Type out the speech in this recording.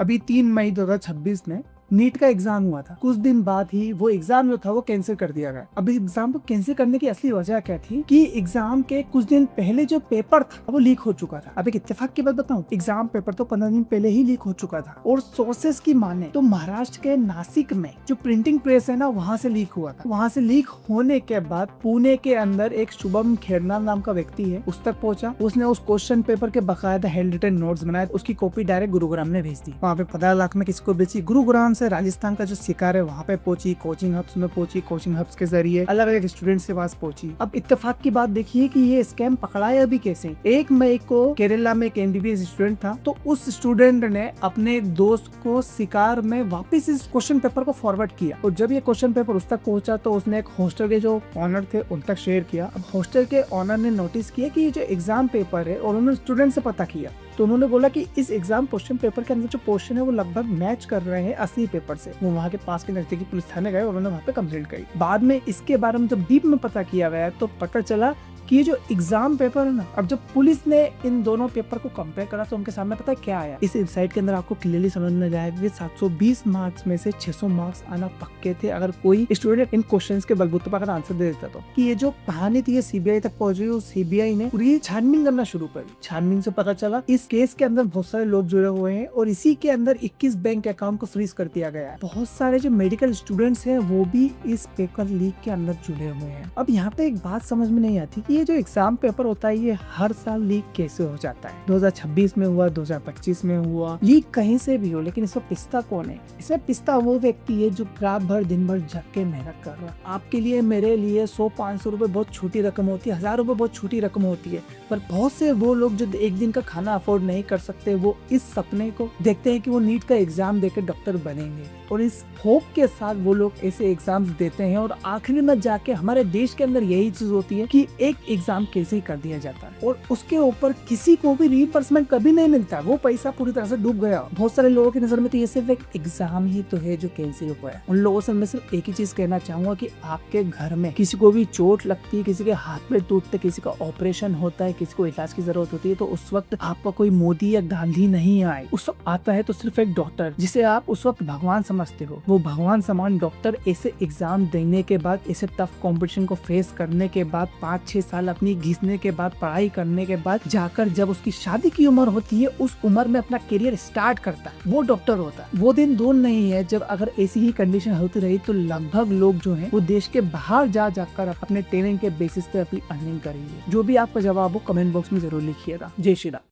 अभी 3 मई 2026 में नीट का एग्जाम हुआ था। कुछ दिन बाद ही वो एग्जाम जो था वो कैंसिल कर दिया गया। अब एग्जाम को कैंसिल करने की असली वजह क्या थी कि एग्जाम के कुछ दिन पहले जो पेपर था वो लीक हो चुका था। अब एक इत्तेफाक की बात बताऊं, एग्जाम पेपर तो 15 दिन पहले ही लीक हो चुका था और सोर्सेस की माने तो महाराष्ट्र के नासिक में जो प्रिंटिंग प्रेस है ना, वहाँ से लीक हुआ था। वहाँ से लीक होने के बाद पुणे के अंदर एक शुभम खेरनार नाम का व्यक्ति है, उस तक पहुंचा। उसने उस क्वेश्चन पेपर के बकायदा हैंड रिटन नोट्स बनाए, उसकी कॉपी डायरेक्ट गुरुग्राम में भेज दी। वहाँ पे 15 लाख में किसको बेची? गुरुग्राम से राजस्थान का जो शिकार है वहाँ पे पहुंची, कोचिंग हब्स में पहुंची, कोचिंग हब्स के जरिए अलग अलग स्टूडेंट्स के पास पहुंची। अब इत्तेफाक की बात देखिए कि ये स्कैम पकड़ाया भी कैसे। 1 मई को केरला में एक MBBS स्टूडेंट था, तो उस स्टूडेंट ने अपने दोस्त को शिकार में वापस इस क्वेश्चन पेपर को फॉरवर्ड किया और जब ये क्वेश्चन पेपर उस तक पहुंचा तो उसने एक हॉस्टल के जो ऑनर थे उन तक शेयर किया। अब हॉस्टल के ऑनर ने नोटिस किया कि ये जो एग्जाम पेपर है, और उन्होंने स्टूडेंट से पता किया तो उन्होंने बोला कि इस एग्जाम क्वेश्चन पेपर के अंदर जो क्वेश्चन है वो लगभग मैच कर रहे हैं असली पेपर से। वो वहाँ के पास के नजदीकी पुलिस थाने गए और उन्होंने वहाँ पे कंप्लेंट करी। बाद में इसके बारे में जब डीप में पता किया गया तो पता चला कि ये जो एग्जाम पेपर है ना, अब जब पुलिस ने इन दोनों पेपर को कंपेयर करा तो उनके सामने पता है क्या आया। इस वेबसाइट के अंदर आपको क्लियरली समझ में जाएगा कि 720 मार्क्स में से 600 मार्क्स आना पक्के थे अगर कोई स्टूडेंट इन क्वेश्चंस के बलबूते पर अगर आंसर दे देता तो। कि ये जो कहानी थी ये CBI तक पहुंच गई। CBI ने पूरी छानबीन करना शुरू कर दी। छानबीन से पता चला इस केस के अंदर बहुत सारे लोग जुड़े हुए हैं और इसी के अंदर 21 बैंक अकाउंट को फ्रीज कर दिया गया है। बहुत सारे जो मेडिकल स्टूडेंट्स हैं वो भी इस पेपर लीक के अंदर जुड़े हुए हैं। अब यहाँ पे एक बात समझ में नहीं आती कि ये जो एग्जाम पेपर होता है ये हर साल लीक कैसे हो जाता है। 2026 में हुआ, 2025 में हुआ, लीक कहीं से भी हो, लेकिन इसमें पिस्ता कौन है? इसमें पिस्ता वो व्यक्ति है जो रात भर दिन भर जग के मेहनत कर रहा है। आपके लिए, मेरे लिए 100-500 रुपए बहुत छोटी रकम होती है, 1000 रुपए बहुत छोटी रकम होती है, पर बहुत से वो लोग जो एक दिन का खाना अफोर्ड नहीं कर सकते वो इस सपने को देखते हैं कि वो नीट का एग्जाम देकर डॉक्टर बनेंगे और इस होप के साथ वो लोग ऐसे एग्जाम्स देते हैं और आखिरी में जाके हमारे देश के अंदर यही चीज होती है कि एक एग्जाम कैसे ही कर दिया जाता है और उसके ऊपर किसी को भी रीइंबर्समेंट कभी नहीं मिलता। वो पैसा पूरी तरह से डूब गया। बहुत सारे लोगों की नजर में तो ये सिर्फ एक एग्जाम ही तो है जो कैंसिल हुआ है। उन लोगों से मैं सिर्फ एक ही चीज कहना चाहूंगा कि आपके घर में किसी को भी चोट लगती है, किसी के हाथ में टूटते, किसी का ऑपरेशन होता है, किसी को इलाज की जरूरत होती है, तो उस वक्त आपका कोई मोदी या गांधी नहीं आए। उस वक्त आता है तो सिर्फ एक डॉक्टर जिसे आप उस वक्त भगवान समझते हो। वो भगवान समान डॉक्टर ऐसे एग्जाम देने के बाद, ऐसे टफ कंपटीशन को फेस करने के बाद, 5-6 साल अपनी घिसने के बाद, पढ़ाई करने के बाद जाकर जब उसकी शादी की उम्र होती है उस उम्र में अपना करियर स्टार्ट करता है, वो डॉक्टर होता है। वो दिन दूर नहीं है जब अगर ऐसी ही कंडीशन होती रही तो लगभग लोग जो है वो देश के बाहर जाकर अपने टैलेंट के बेसिस पे अपनी अर्निंग करेंगे। जो भी आपका जवाब हो कमेंट बॉक्स में जरूर लिखिएगा। जय श्री राम।